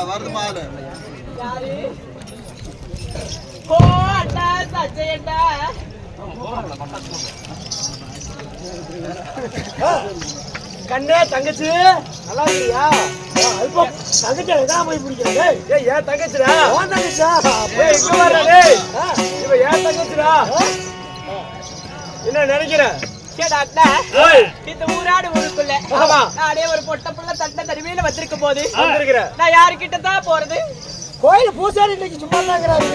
வருது மாலு கண்ணே தங்கச்சி நல்லா இருக்கியா? தங்கச்சி எதான் போய் பிடிக்கிறது? ஏன் தங்கச்சிடா? உன் தங்கச்சா? இங்க வர்றே இவ ஏன் தங்கச்சிடா? என்ன நினைக்கிற? இந்த ஊராடு ஊருக்குள்ள நானே ஒரு பொட்ட புள்ள தட்ட தருமையில வந்திருக்கும் போது நான் யாருக்கிட்ட தான் போறது? கோயில் பூசாரி இன்னைக்கு சும்மா தாங்கிறாரு.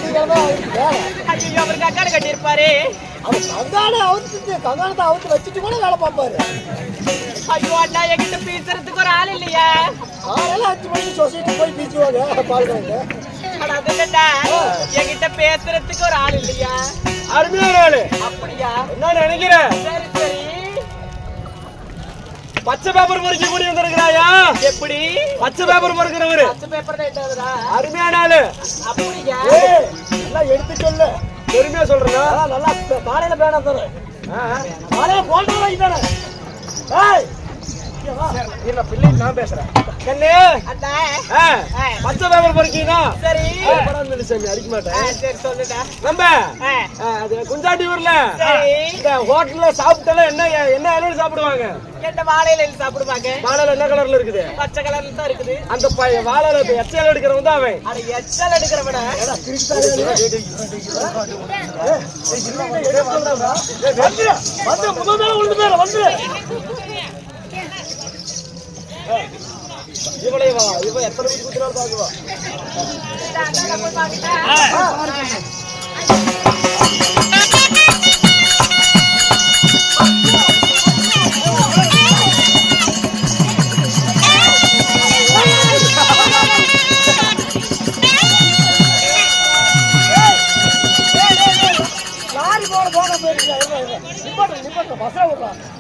ஐயோ அவர் கக்காடு கட்டி இருப்பாரு. அவர் கங்காணத்தை அவுத்து வச்சுட்டு கூட வேலை பார்ப்பாரு. ஐயோ அண்ணா என்கிட்ட பேசுறதுக்கு ஒரு ஆள் இல்லையா? ஆளெல்லாம் 5 மணிக்கு சொசைட்டி போய் பேசுவாங்க பாருங்க. என்கிட்ட பேசுறதுக்கு ஒரு ஆள் இல்லையா? அருமையான ஆளு. அப்படியா? என்ன நினைக்கிற? சரி சரி. பச்சை பேப்பர் பொறுக்கி கூடி வந்திருக்கிறாயா? எப்படி பச்சை பேப்பர் பொறுக்கிறவரு? பச்சை பேப்பர் தான் எடுத்தவரா? அருமையான ஆளு. அப்படியா? நல்லா எடுத்து சொல்லு. பெருமையா சொல்றா. நல்லா பாறையில பேனா தர. பாறையில போல்டா வைதானே. ஏய் இல்ல பிள்ளை நான் பேசுறேன். கண்ணே அண்ணா பச்சை பேப்பர் பொறுக்கினா? சரி பரவாயில்லை சாமி அடிக்க மாட்டேன். சரி சொல்லுடா. நம்ம அது குஞ்சாட்டி ஊர்ல சரி இந்த ஹோட்டல்ல சாப்பிட்டால என்ன என்ன இலையில சாப்பிடுவாங்க? என்ன வாழையில சாப்பிடுவாங்க. வாழையில என்ன கலர்ல இருக்குது? பச்சை கலர்ல தான் இருக்குது. அந்த வாழையில எச்சல் எடுக்கிறவன் தான் அவன். அட எச்சல் எடுக்கிறவன இவளைவா இவ எத்தனை வீட்டு குத்துறாரு பாக்குவா.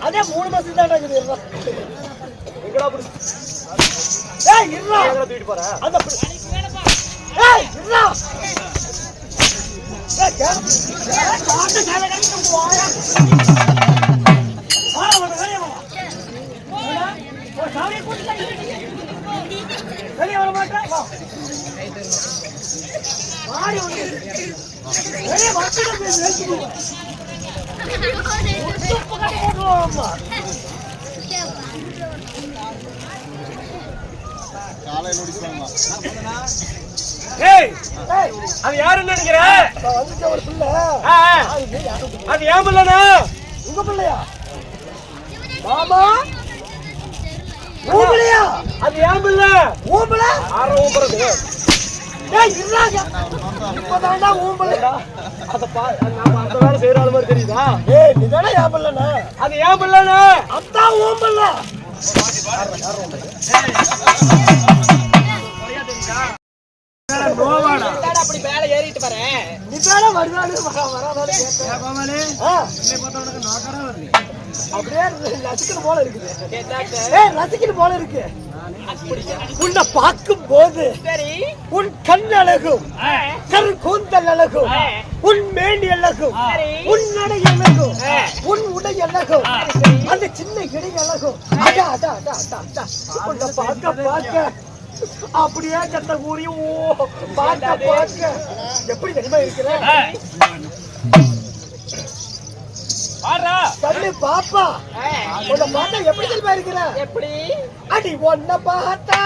அதே 3 பஸ் தான் தூக்கிட்டு போற அந்த அது யாரு நினைக்கிற? அது ஏன் பிள்ளைனா? உங்க பிள்ளையா? மாமா ஊம்பலையா? அது ஏன் பிள்ளை? ஊம்பல ஆற ஊம்பறது. ஏய் இறாங்க இப்பதான்டா ஊம்பலடா. அத நாம அந்த வேலை செய்யற ஆளு மாதிரி தெரியுதா? ஏய் நீதானே ஏன் பிள்ளைனா? அது ஏன் பிள்ளைனா? அத்தா ஊம்பல. அப்படி மேல ஏறிட்டு வரேன். நீ மேல வருவானு வராதானு கேட்டேன். பாமாலே இல்லை பார்த்தா உனக்கு நாக்கடா வரல. அப்படியே ரசிக்கிற போல இருக்குது. ஏய் ரசிக்கிற போல இருக்கு. உன்னை பார்க்கும் போது சரி உன் கண் அழகும் கரு கூந்தல் அழகும் உன் மேனி அழகும் உன் நடை அழகும் உன் உடை அழகும் அந்த சின்ன இடை அழகும் அடா அடா அடா அடா உன்னை பார்க்க பார்க்க அப்படியே கத்த கூறியும் பார்க்க பார்க்க எப்படி தெரியுமா இருக்கிற? கண்ணு பாப்பா உன்னை பார்த்தா எப்படி தெரியுமா இருக்கிற? எப்படி அடி ஒன்ன பார்த்தா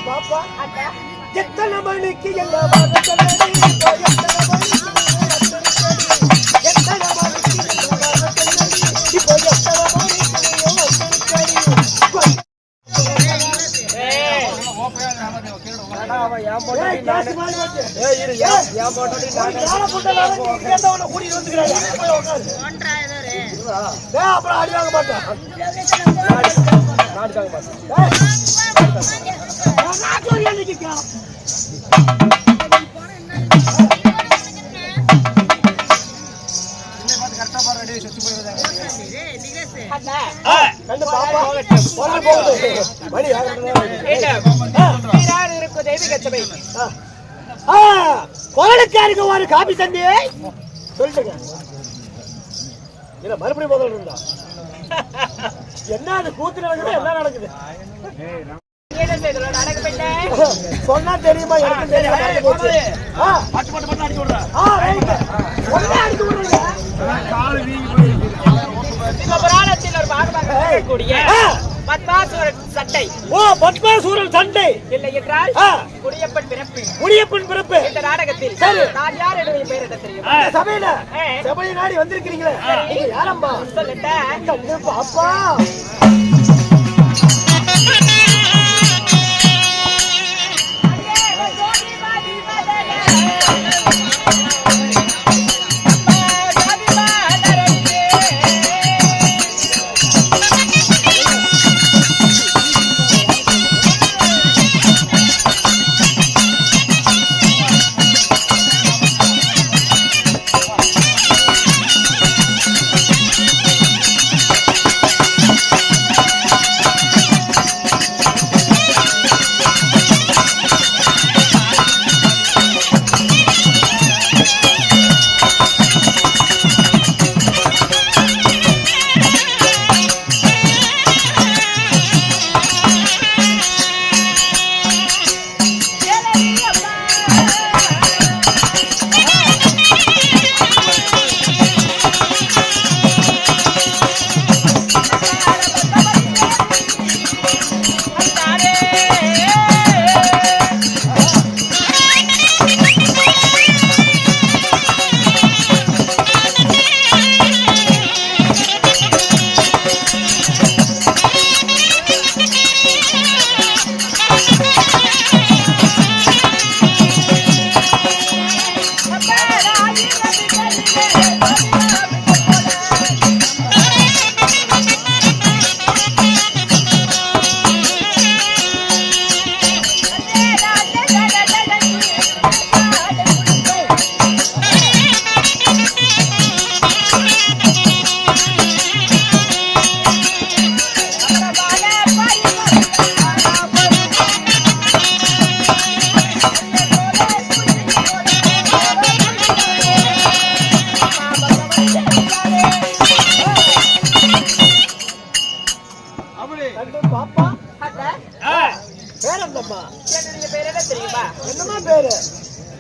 பாப்பா அண்ணா எத்தனை மணிக்கு எல்லாம் அப்புறம் அடி வாங்க மாட்டேன் கோலக்காருக்கு ஒரு காபி தந்தி சொல்லுங்க இல்ல மறுபடியும் முதல் இருந்தா என்ன அது கூத்து நடக்குது என்ன நடக்குது சொன்னா தெரியுமா எனக்கு தெரியுமா சட்டை ஓ பத்மாசூரன் சண்டை இல்லை என்றால் குடியப்பன் பிறப்பு குடியப்பன் பிறப்பு இந்த நாடகத்தில் நான் யார் என்னுடைய பெயர் என்ன தெரியும் சபையில சபை நாடி வந்திருக்கிறீங்களே நீங்க யாரம்மா சொல்லிட்டேன் பாப்பா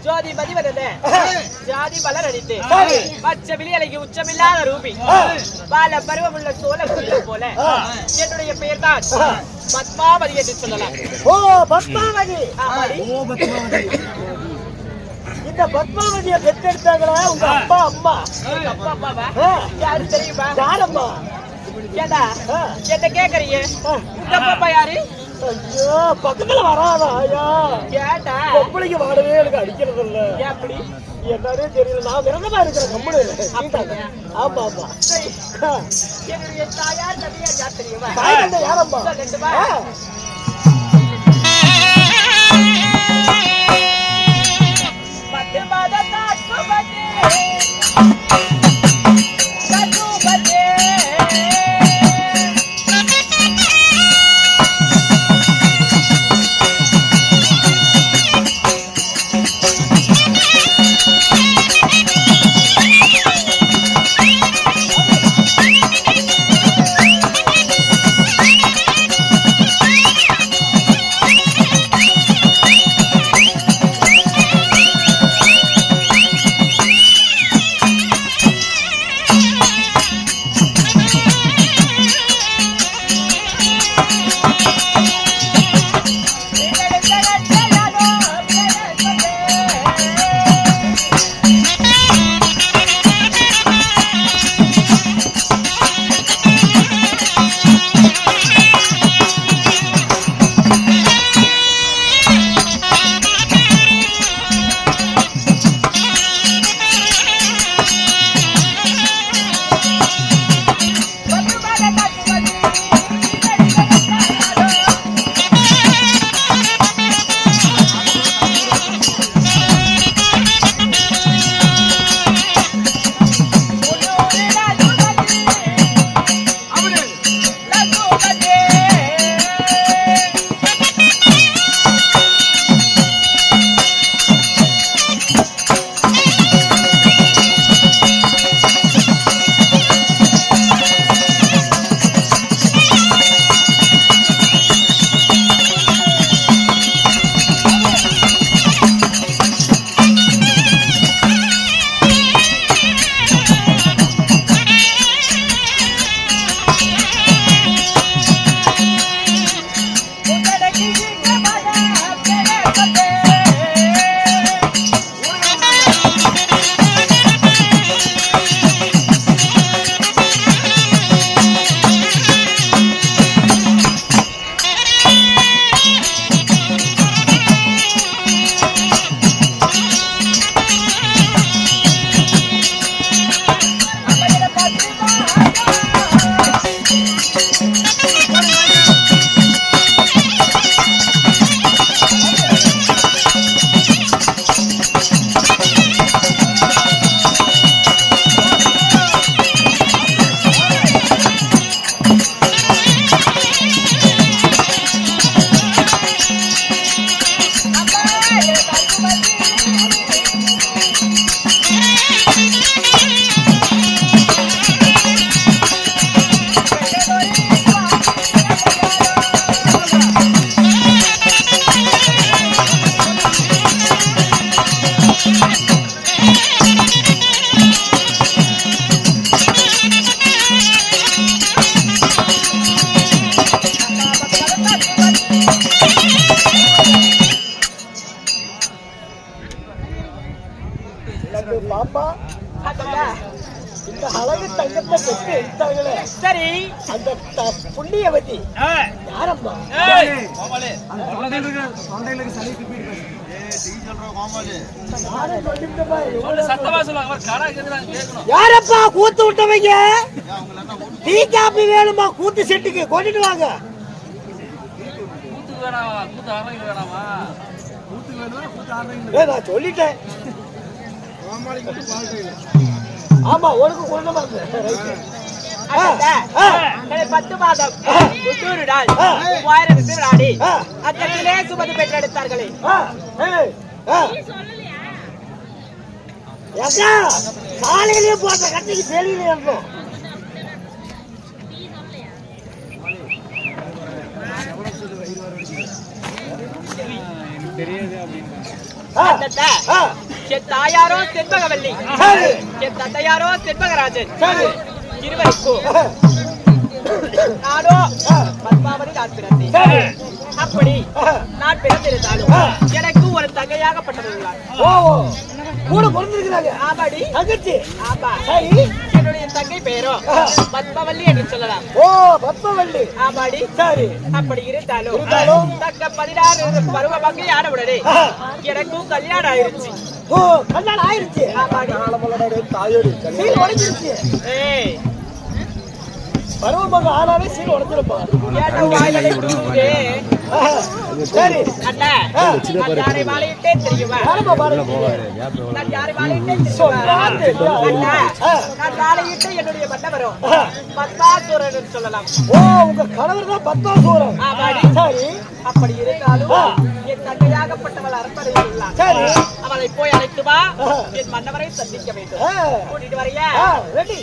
ஜோதி பதிவதே ஜாதி மலர் அடித்து பச்சை விழியலைக்கு உச்சமில்லாத ரூபி பால பருவமுள்ள சோழ போல என்னுடைய பெயர் தான் பத்மாவதி என்று சொல்லலாம். ஓ பத்மாவதி. இந்த பத்மாவதியை பெற்றெடுத்தாங்களா உங்க அப்பா அம்மா? அப்பா அம்மாவா? யாரு தெரியுமா? யாரம்மா? ஏடா என்ன கேக்குறீங்க? உங்க அப்பா யாரு? ஐயோ பக்கத்துல வராதா? ஐயா கேட்டா பொம்பளைக்கு வாடவே எனக்கு அடிக்கிறது இல்ல. எப்படி என்னன்னே தெரியல. நான் விரதமா இருக்கிறேன் கம்பெனி. ஆமா ஆமா. என்னுடைய தாயார் தந்தையார் யார் தெரியுமா? யாரம்மா? பத்து மாத தாக்குபதி யாரப்பா கூத்து விட்டவங்க? டீ காபி வேணுமா? கூத்து செட்டுக்கு கொண்டுட்டு வாங்க. நான் சொல்லிட்டேன். ஆமா உனக்கு கொண்டு 10 மாதம் 300 நாள் 3000 திருநாடி அத்தனையிலே சுமதி பெற்றெடுத்தார்களே. காலையிலேயே போட்ட கட்டிக்கு வெளியில இருந்தோம். என் தாயாரோ செண்பகவல்லி, என் தந்தையாரோ செண்பகராஜன். இருவருக்கும் நானோ பத்மாவதி நான் பிறந்தேன். அப்படி நான் பிறந்திருந்தாலும் எனக்கு ஒரு தங்கையாகப்பட்டவர்களார் கூட பிறந்திருக்கிறாங்க. ஆமாடி தங்கச்சி. ஆமா என்னுடைய தங்கை பெயரோ பத்மவல்லி என்று சொல்லலாம். ஓ பத்மவல்லி. ஆமாடி. சரி. அப்படி இருந்தாலும் தக்க 16 பருவ மங்கை ஆன உடனே எனக்கும் கல்யாணம் ஆயிருச்சு. ஓ கல்யாணம் ஆயிருச்சு. ஆமாடி. தாயோடு சீல் உடைஞ்சிருச்சு. ஏய் பருவமங்க ஆனாலே சீல் உடைஞ்சிருப்பா. சரி அண்ணா நான் யாரை வாழையிட்டே தெரியுமா? நான் யாரை வாழையிட்டே தெரியுமா? அண்ணா நான் வாழையிட்டு என்னுடைய மன்னவரும் பத்மாசூரன் சொல்லலாம். ஓ உங்க கணவர் தான் பத்மாசூரன். ஆமாடி. சரி. அப்படி இருந்தாலும் என் தங்கையாகப்பட்டவள் அரண்மனையில் உள்ளார். சரி. அவளை போய் அழைத்து வா, என் மன்னவரை சந்திக்க வேண்டும். கூட்டிட்டு வரையா? ரெடி.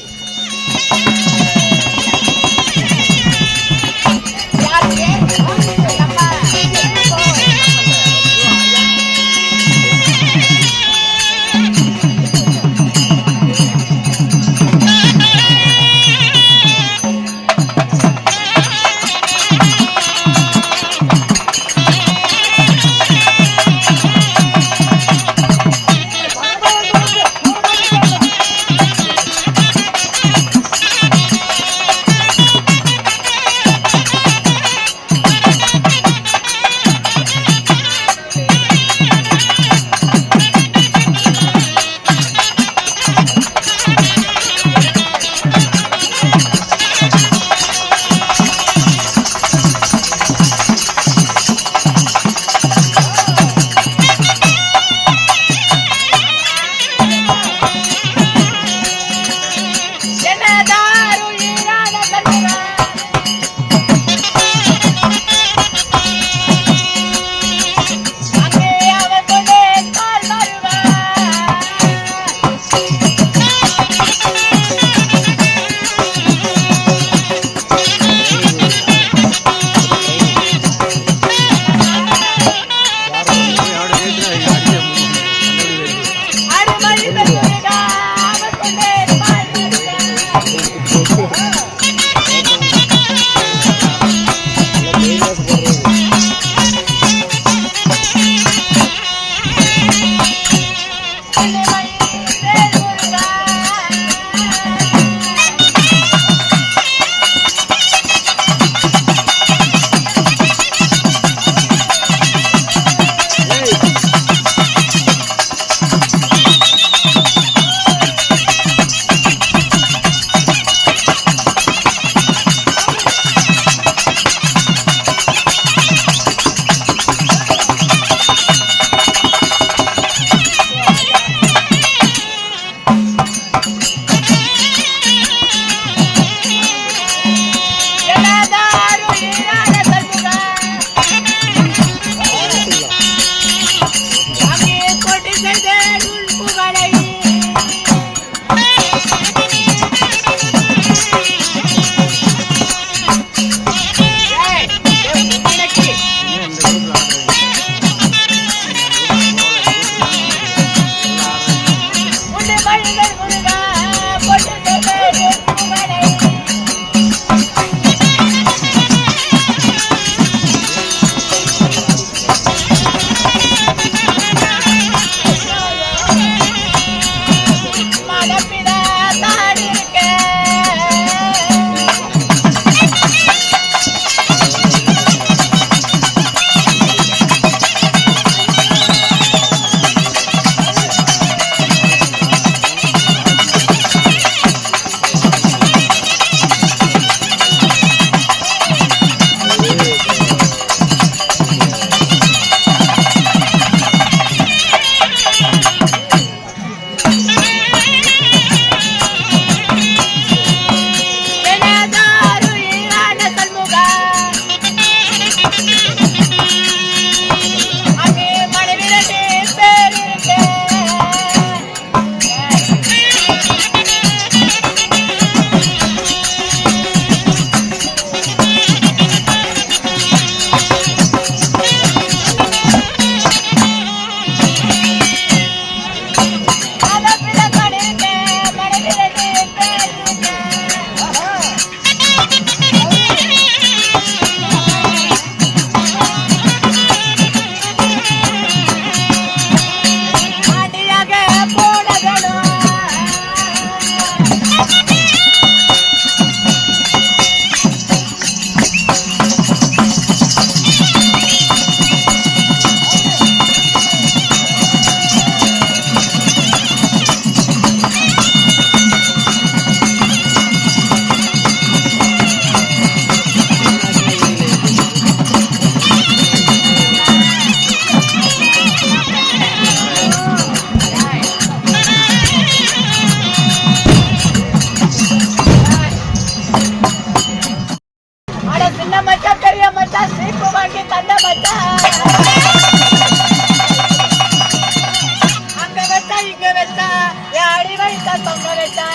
அங்க வச்சா இங்க வச்சா யாடி வைத்தா தொங்க வச்சா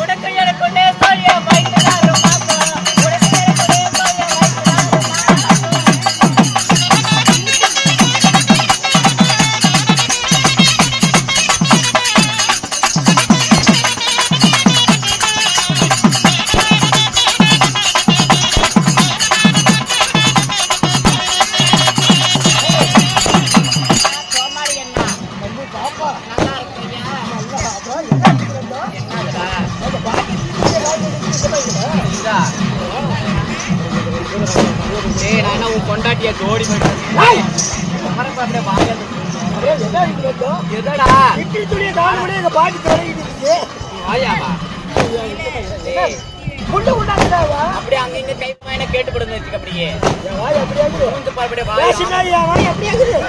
உனக்கு எனக்குள்ளே சொல்லிய வைத்ததாரு மாசம் உனக்கு எனக்குள்ளே சொல்லிய பொண்டாட்டிய ஜோடி எதடா இட்லி துணியை தாண்டி எங்க பாட்டி தொடங்கிட்டு குண்டு குண்டாக்குதாவா அப்படியே அங்க இங்க கை பையனை கேட்டு கொடுங்க வச்சுக்க அப்படியே வாய் அப்படியே மூந்து பாரு வாய் சின்னாரியா வாய் அப்படியே இருக்குது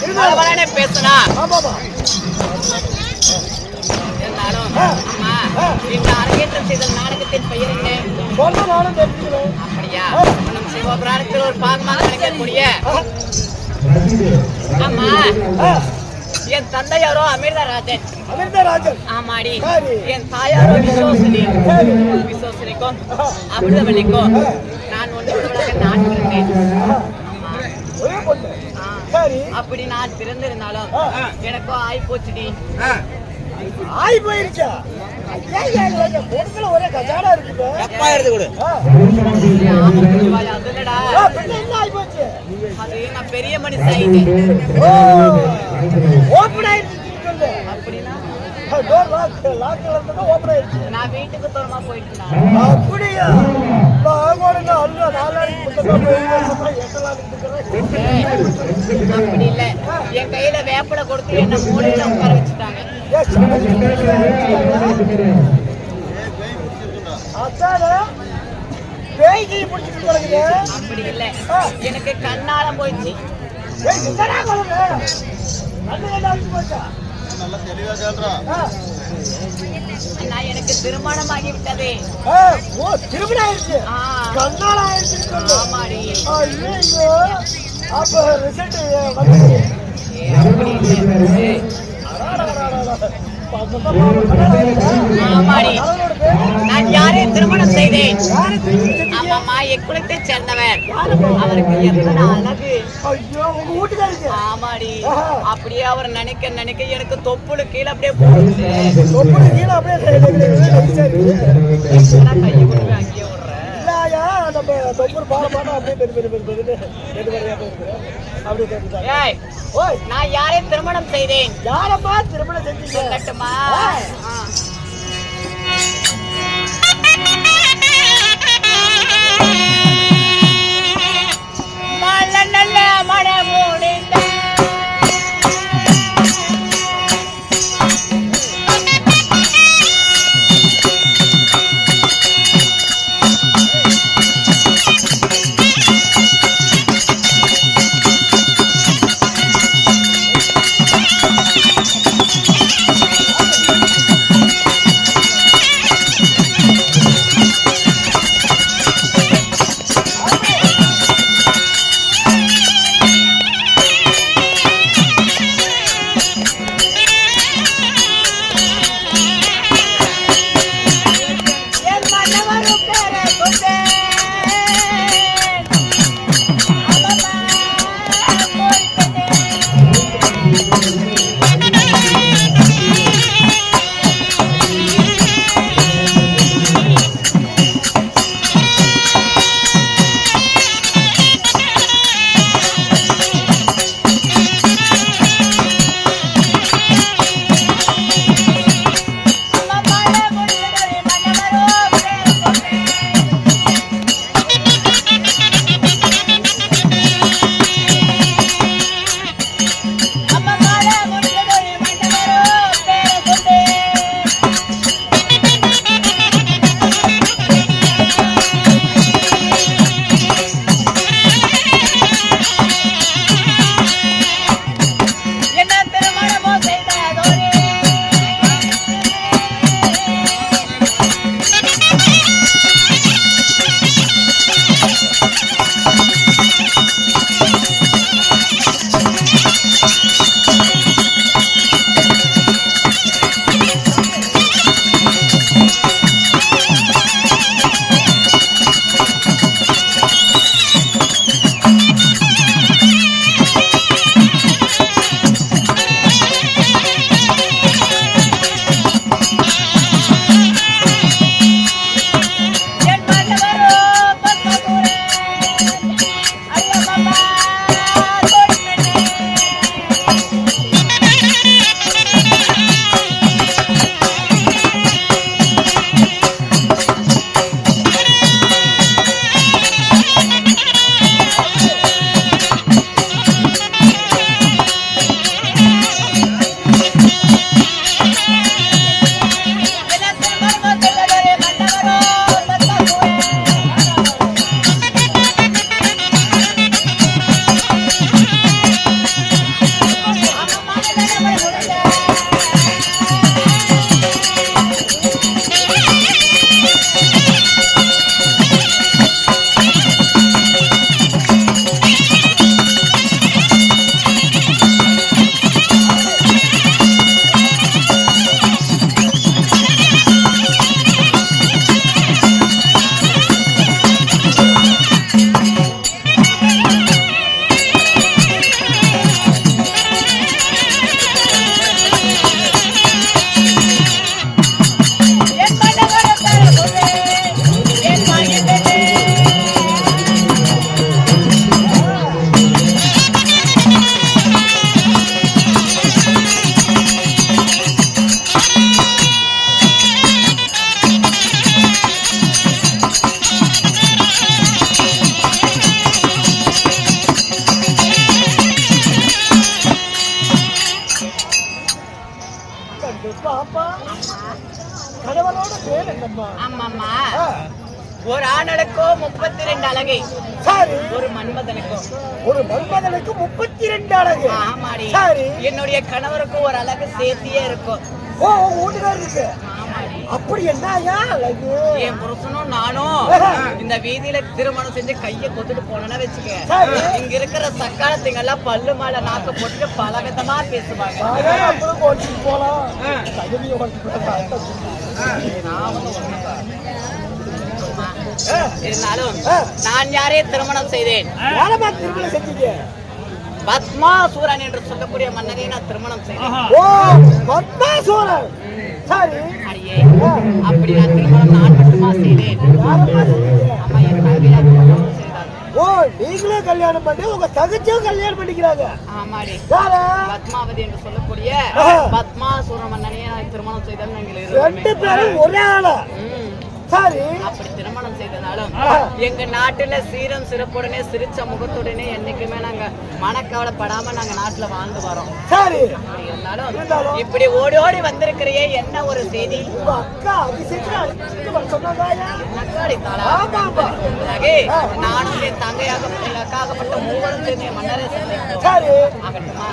இருந்தாலும் பேசுனா ஆமாமா இருந்தாலும் அம்மா இந்த அரங்கேற்றம் செய்த நாடகத்தின் பெயர் என்ன சொன்ன நானும் தெரிஞ்சுக்கிறேன் அப்படியா நம் சிவபுராணத்தில் ஒரு பாகமாக நினைக்கக்கூடிய அம்மா என் தந்தையாரோ அமிர்தராஜன் அமிர்தராஜன் ஆமாடி என் தாயாரோ விசோசனிக்கும் அமிர்தவல்லிக்கும் நான் ஒன்று நான் பிறந்தேன் அப்படி நான் பிறந்திருந்தாலும் எனக்கும் ஆய் போச்சுடி ஆய் போயிருச்சா பொருட்கள் ஒரே கஜாடா இருக்குது அதுலடா என்ன ஆய் போச்சு அது நான் பெரிய மனுஷன் ஆயிட்டேன் ஓப்பன் ஆயிடுச்சு அப்படின்னா டோர் லாக்ல இருந்தது ஓப்பன் ஆயிடுச்சு நான் வீட்டுக்கு தூரமா போயிட்டு அப்படியா நாங்க அல்ல நாளைக்கு அப்படி இல்ல என் கையில வேப்பலை கொடுத்து என்ன மூலையில உட்கார வச்சுட்டாங்க அப்படி இல்ல எனக்கு கண்ணால போயிடுச்சு நான் எனக்கு திருமணம் ஆகிவிட்டது திருமணம் ஆயிடுச்சு கண்ணால ஆயிடுச்சு ஆமாடி அப்ப ரிசல்ட் ஆமாடி நான் யாரை திருமணம் செய்தேன் ஆமாமா என் குலத்தை சேர்ந்தவர் அவருக்கு எத்தனை அழகு ஆமாடி அப்படியே அவர் நினைக்க நினைக்க எனக்கு தொப்புளு கீழே அப்படியே போடுது கையை விடுவேன் அங்கேயே விடுறேன் நான் யாரை திருமணம் செய்தேன் யாரப்பா திருமணம் செஞ்சு சொல்லட்டுமா நல்ல மனமுடிந்த கணவனோட பேர் என்னம்மா? ஆமாம்மா, ஒரு ஆணனுக்கோ 32 அழகை, சரி. ஒரு மன்மதனுக்கும் ஒரு மன்மதனுக்கு 32 அழகு. ஆமாடி. சரி. என்னுடைய கணவருக்கும் ஒரு அழகு சேர்த்தியே இருக்கும். ஓ, உங்க வீட்டுக்காரர் இருக்கு. ஆமாடி. அப்படி என்னயா அழகு? என் புருஷனும் நானும் இந்த வீதியில திருமணம் செஞ்சு கைய கொத்துட்டு போனோம்னா வச்சுக்க, சரி. இங்க இருக்கிற சக்காலத்துங்க எல்லாம் பல்லு மேல நாக்க போட்டு பல விதமா பேசுவாங்க. அப்புறம் கோச்சிட்டு போலாம். தகுதியை வளர்த்து இருந்தாலும் நான் யாரே திருமணம் செய்தேன். யாரமா திருமணம் செஞ்சீங்க? பத்மாசூரன் என்று சொல்லக்கூடிய மன்னரை நான் திருமணம் செய்தேன். ஓ, பத்மாசூரன். சரி. அடியே, அப்படி நான் திருமணம் நான் மட்டுமா செய்தேன்? யாரமா செஞ்சீங்க? அம்மா, என் தங்கையா திருமணம் செய்தார். ஓ, நீங்களே கல்யாணம் பண்ணி உங்க தங்கச்சியும் கல்யாணம் பண்ணிக்கிறாங்க. ஆமாடி. யாரா? பத்மாவதி என்று சொல்லக்கூடிய பத்மாசூர மன்னனையே நான் திருமணம் செய்தேன். நாங்கள் 2 பேரும் ஒரே ஆளா? சரி. அப்படி திருமணம் செய்தனாலும் எங்க நாட்டுல சீரம் சிறப்புடனே சிரிச்ச முகத்துடனே என்னைக்குமே நாங்க மனக்கவலைப்படாம நாங்க நாட்டுல வாழ்ந்து வரோம். சரி. இருந்தாலும் இப்படி ஓடி ஓடி வந்திருக்கிறையே, என்ன ஒரு செய்தி? உங்க அக்கா அதிசயத்துல சொன்னாங்க. நானும் என் தங்கையாகப்பட்ட எங்க அக்காகப்பட்ட மூவரும் சேர்ந்து மன்னரே சேர்ந்தேன். சரி. ஆகட்டுமா?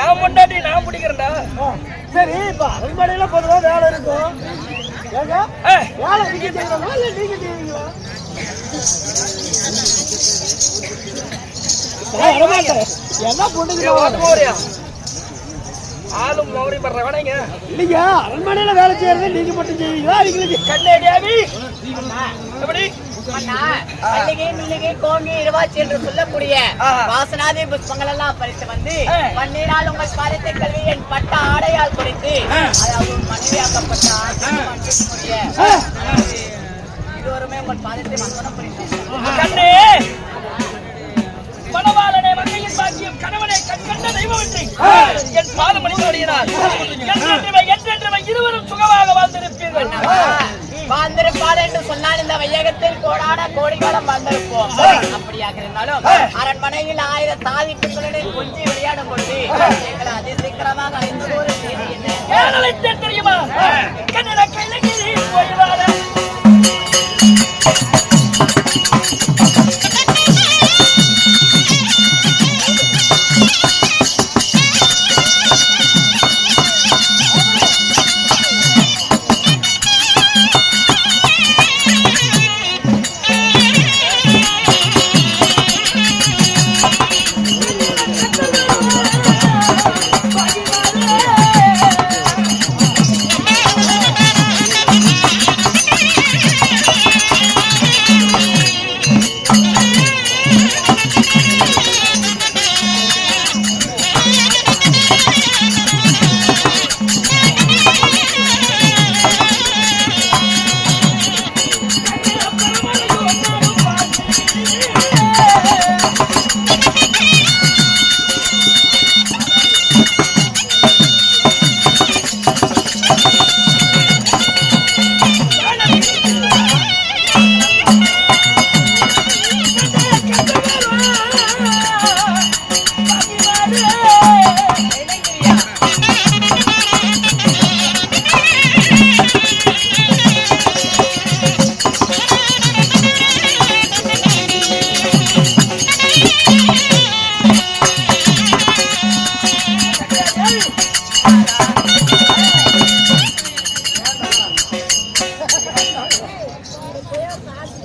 என் முன்னாடி நான் பிடிக்கிறேன்டா. சரி, இப்ப அரண்மனையில பொதுவா வேலை இருக்கும். ஏங்க வேலை நீங்க செய்யறதா இல்ல நீங்க செய்வீங்களா? நான் வரமாட்டேன். என்ன பொண்ணுங்க ஆளும் மௌரி பண்றவனங்க இல்லைங்க, அரண்மனையில வேலை செய்யறது நீங்க மட்டும் செய்வீங்களா? அவங்களுக்கு கண்ணேடியாவி எப்படி மல்லிகை முல்லிகை கோங்கி இருவாச்சி என்று சொல்லக்கூடிய வாசனாதி புஷ்பங்கள் எல்லாம் பறித்து வந்து பன்னீரால் உங்கள் பாதத்தை கல்வி என் பட்ட ஆடையால் குறித்து அதாவது மனைவியாக்கப்பட்ட இருவருமே உங்கள் பாதத்தை மங்கனம் பறித்து மணவாளனே மங்கையின் பாக்கியம் கணவனை கண்கண்ட தெய்வம் என்று என் பாதம் அடித்தோடினார் என்றென்றுமை இருவரும் சுகமாக வாழ்ந்திருப்பீர்கள். வாழ்ந்திருப்பார் என்று சொன்னால் இந்த வையகத்தில் கோடான கோடிகாலம் வாழ்ந்திருப்போம். அப்படியாக இருந்தாலும் அரண்மனையில் 1000 தாதி பெண்களுடன் கொஞ்சி விளையாடும் பொழுது எங்களை அதிசீக்கிரமாக அறிந்து ஒரு செய்தி என்ன தெரியுமா? கன்னட கைலகிரி போய்வார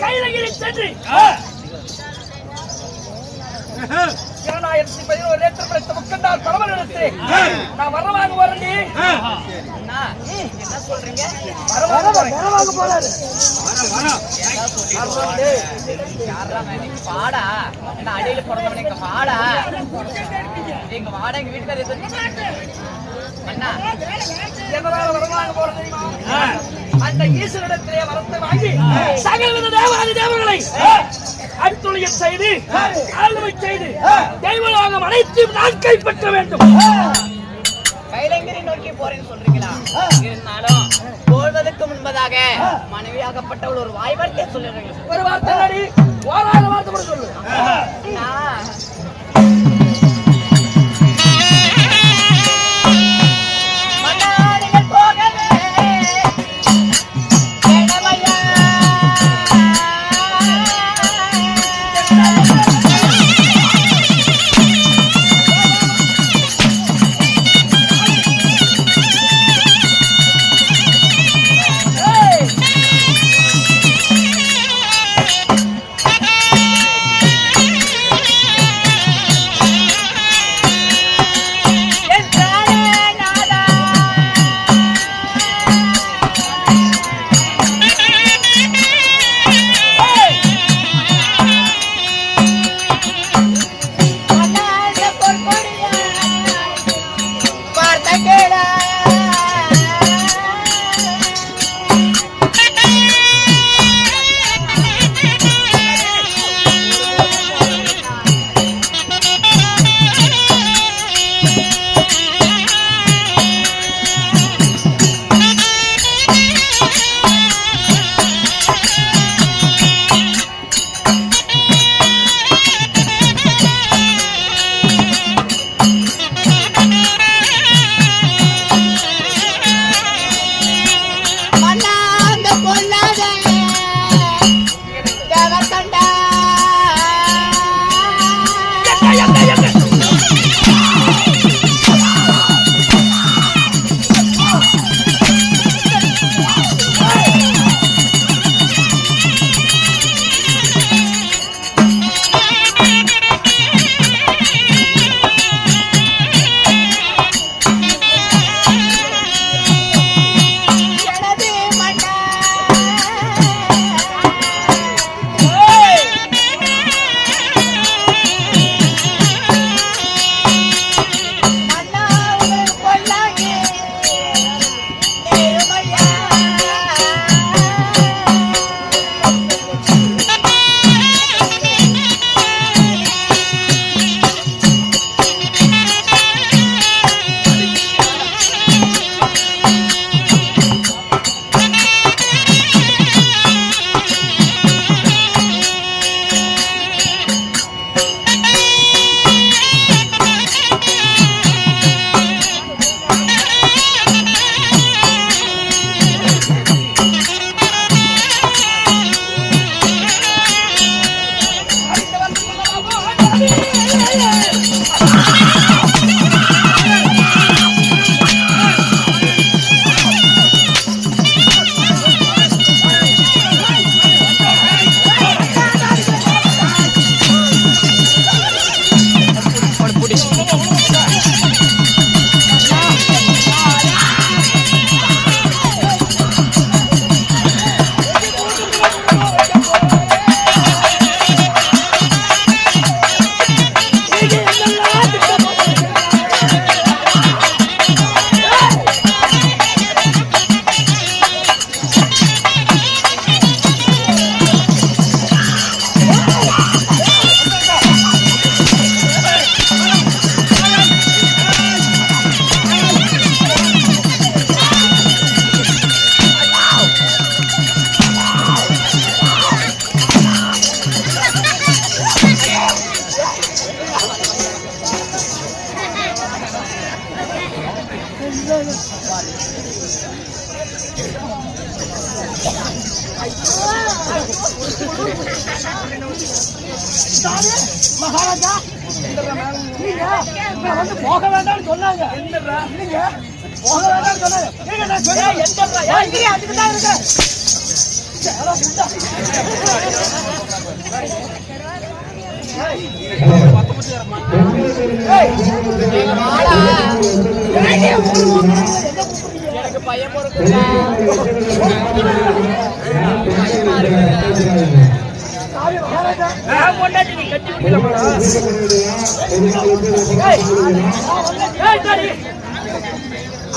கைலகிரி சென்று 2011 நேற்று படித்த முக்கண்டால் தலைவர் எடுத்து நான் வரவாங்க வரண்டி. என்ன சொல்றீங்க? வரவாங்க போறாரு. பாடா என்ன அடியில பிறந்தவனுக்கு பாடா எங்க வாடா எங்க வீட்டுக்கார அண்ணா எதனால வரவாங்க போறது தெரியுமா? அந்த ஈஸ்வரிடத்திலே வரத்தை வாங்கி சகலவித தேவாதி தேவர்களை அத்துளிய செய்து ஆளுமை செய்து தெய்வலோகம் அனைத்தையும் நான் கைப்பற்ற வேண்டும். கைலங்கிரி நோக்கி போறேன்னு சொல்றீங்களா? இருந்தாலும் போவதற்கு முன்பதாக மனைவியாகப்பட்டவள் ஒரு வாய்வார்த்தை சொல்லுறீங்க. ஒரு வார்த்தை ஓராத வார்த்தை கூட சொல்லு. மகாராஜா நீங்க வந்து போக வேண்டாம்னு சொன்னாங்க. நீங்க போக வேண்டாம்னு சொன்னாங்க. அதுக்கு தான் இருக்கு. எனக்கு பையன் பொறுக்குங்க. பொண்டாட்டி நீ கட்டி பிடிக்கலாமா?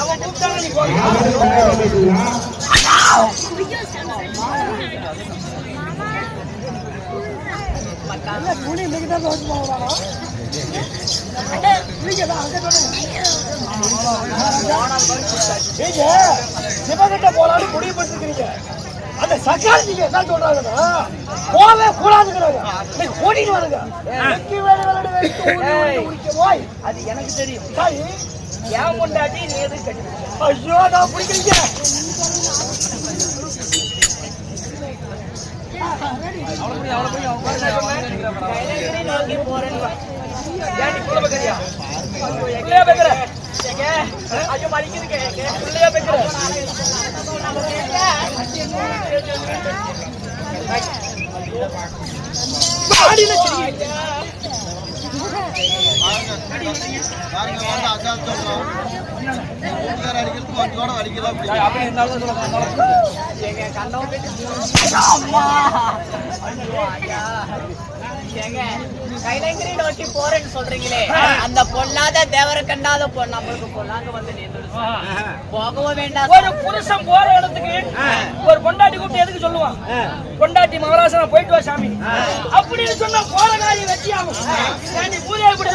அவன் கூப்பிட்டாங்க நீ துணி இன்னைக்கு தான் வச்சு போவாங்க. நீங்க சிவகிட்ட போலான்னு முடிவு பண்ணிருக்கீங்க. அந்த சக்கால் நீங்க என்ன சொல்றாங்கன்னா போவே கூடாதுங்கிறாங்க. நீங்க ஓடிட்டு வருங்க. அது எனக்கு தெரியும். தாய் ஏன் பொண்டாட்டி நீ எதுக்கு கட்டி? ஐயோ நான் பிடிக்கிறீங்க. நோக்கி போறேன்னு ஐயோ மதிக்குதுங்க. கைலங்கிரி நோக்கி போறேன்னு சொல்றீங்களே, அந்த பொல்லாத தேவர கண்டாத நம்மளுக்கு பொல்லாங்க வந்து போகவும் வேண்டாம். ஒரு புருஷன் போற இடத்துக்கு ஒரு பொண்டாட்டி கூப்பிட்டு எதுக்கு சொல்லுவான்? பொண்டாட்டி மகராசனா போயிட்டு வா சாமி அப்படின்னு சொன்னா போற காரியம் வெற்றி ஆகும். பூஜை கூட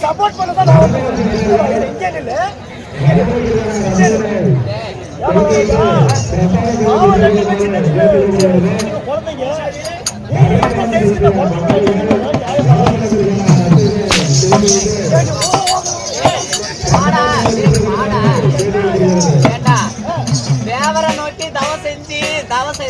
சப்போர்ட் பண்ணதான் தேவரை நோக்கி தவம் செஞ்சு தவத்தை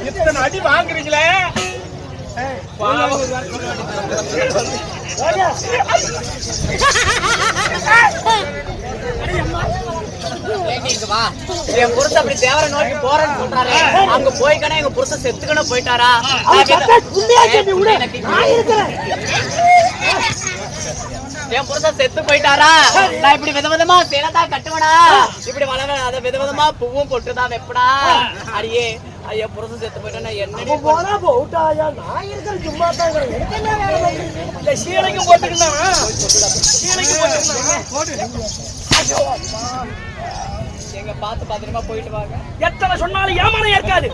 இத்தனை அடி வாங்குறீங்களே. என் புருஷன் அப்படி தேவரை நோக்கி போறேன்னு சொல்றாரு. அங்க போய்க்கணும் எங்க புருஷன் செத்துக்கணும் போயிட்டாரா? என் புருஷன் செத்து போயிட்டாரா? நான் இப்படி விதவிதமா சேலதான் கட்டுவனா? இப்படி வளர அத விதவிதமா பூவும் பொட்டுதான் வைப்படா? அடியே ஐயா புருஷன் செத்து போயிட்டா என்ன போனா போட்டாயா? நான் இருக்கிற சும்மா தான் இல்ல சீலைக்கும் போட்டுக்கிட்டான். சீலைக்கும் போட்டுக்கிட்டான். எங்க பார்த்து பத்திரமா போயிட்டு வாங்க. எத்தனை சொன்னாலும் ஏமாற இருக்காது.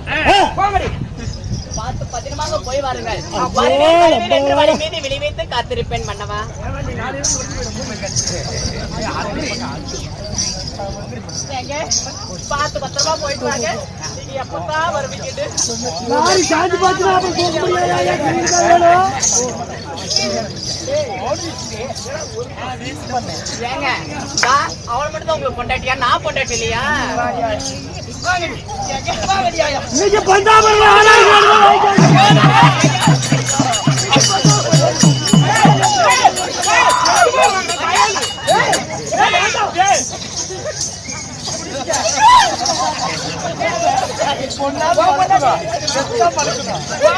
பார்த்து பத்திரமாக போய் வாருங்கள். வழி மீது விளைவித்து காத்திருப்பேன் மன்னவா. பார்த்து பத்திரமா போயிட்டு வாங்க. நீங்க எப்பதான் வருவீங்க? ஏங்க அவளை மட்டும் தான் உங்களுக்கு பொண்டாட்டியா? நான் பொண்டாட்டி இல்லையா? நீங்க பந்தாம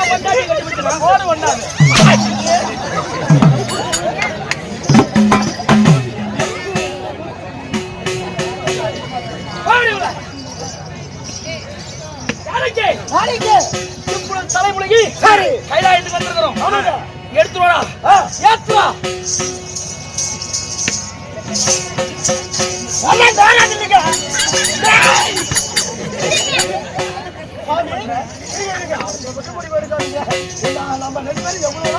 பொண்டாட்டி கண்டுபிடிக்கலாம் ஓடு ஒண்ணாது தலைமுறைக்கு கைலாயத்துக்கு வந்திருக்கிறோம். எடுத்துருவா ஏத்துவா நம்ம ரெண்டு பேரும் எவ்வளவு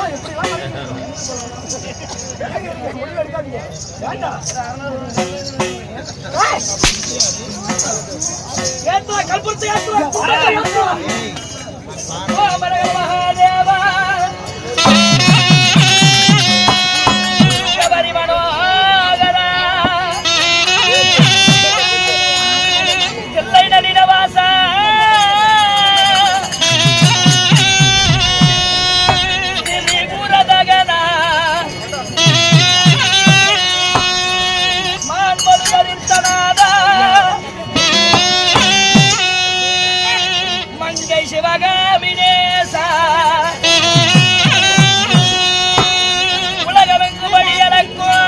ஏத்துவா கல்புரத்தை ஏத்துவா மகாதேவா சபரி மனோகரா எல்லை நளினவாசா திரிபுரதகனா மான்மருதரித்தநாதா மங்கை சிவகாமினேசா உலகமெங்கு வழியலக்கும்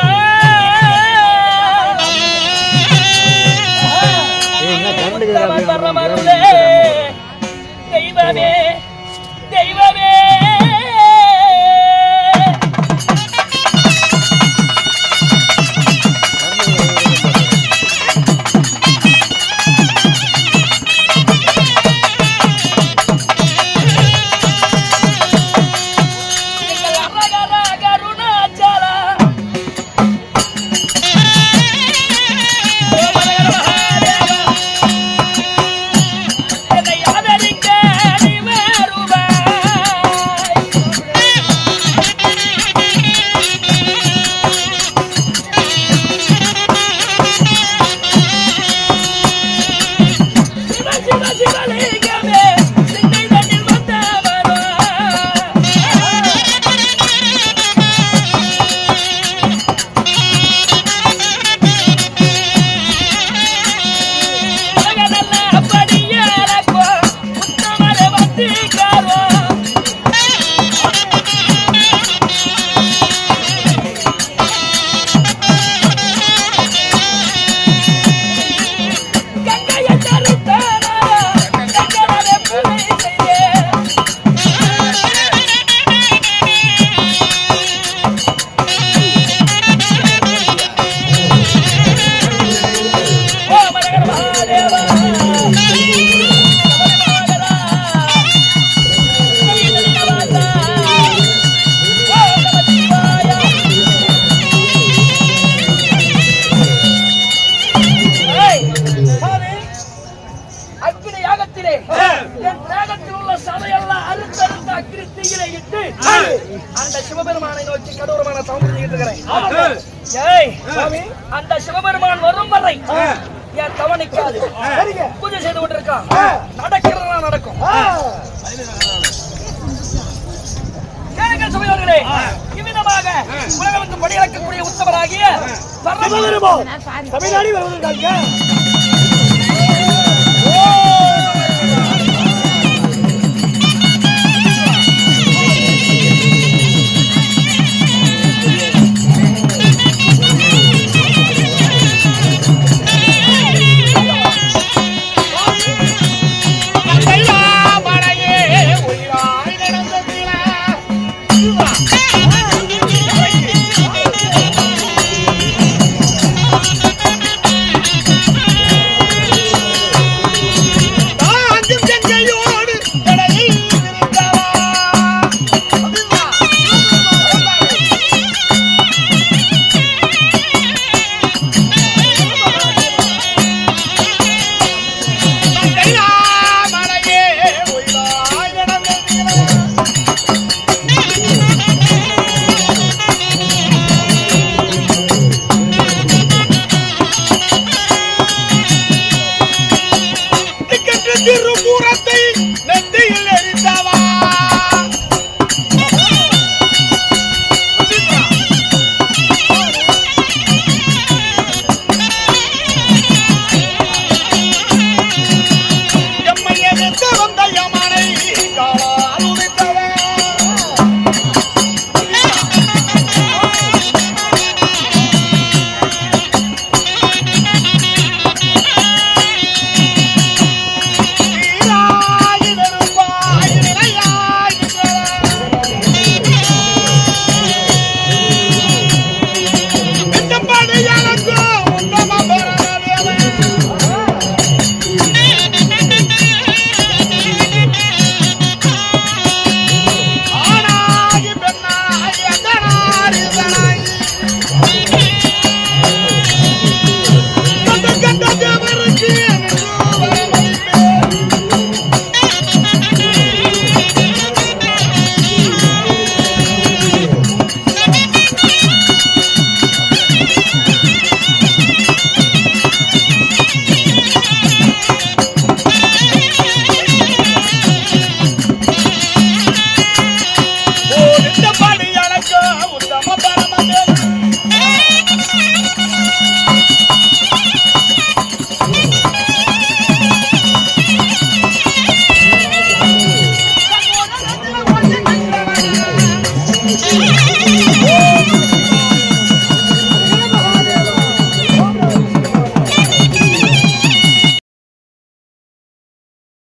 மருளே தெய்வமே தெய்வமே அந்த சிவபெருமானை நோக்கி கடூரமான சவுண்ட் இருக்கிறேன். அந்த சிவபெருமான் வரும் வரை என் கவனிக்காது பூஜை செய்து கொண்டிருக்கான். நடக்கிறதா நடக்கும். சபையோர்களே, இவ்விதமாக உலகத்துக்கு படியளக்கக்கூடிய உத்தமராகிய தமிழ்நாடு வருவதற்காக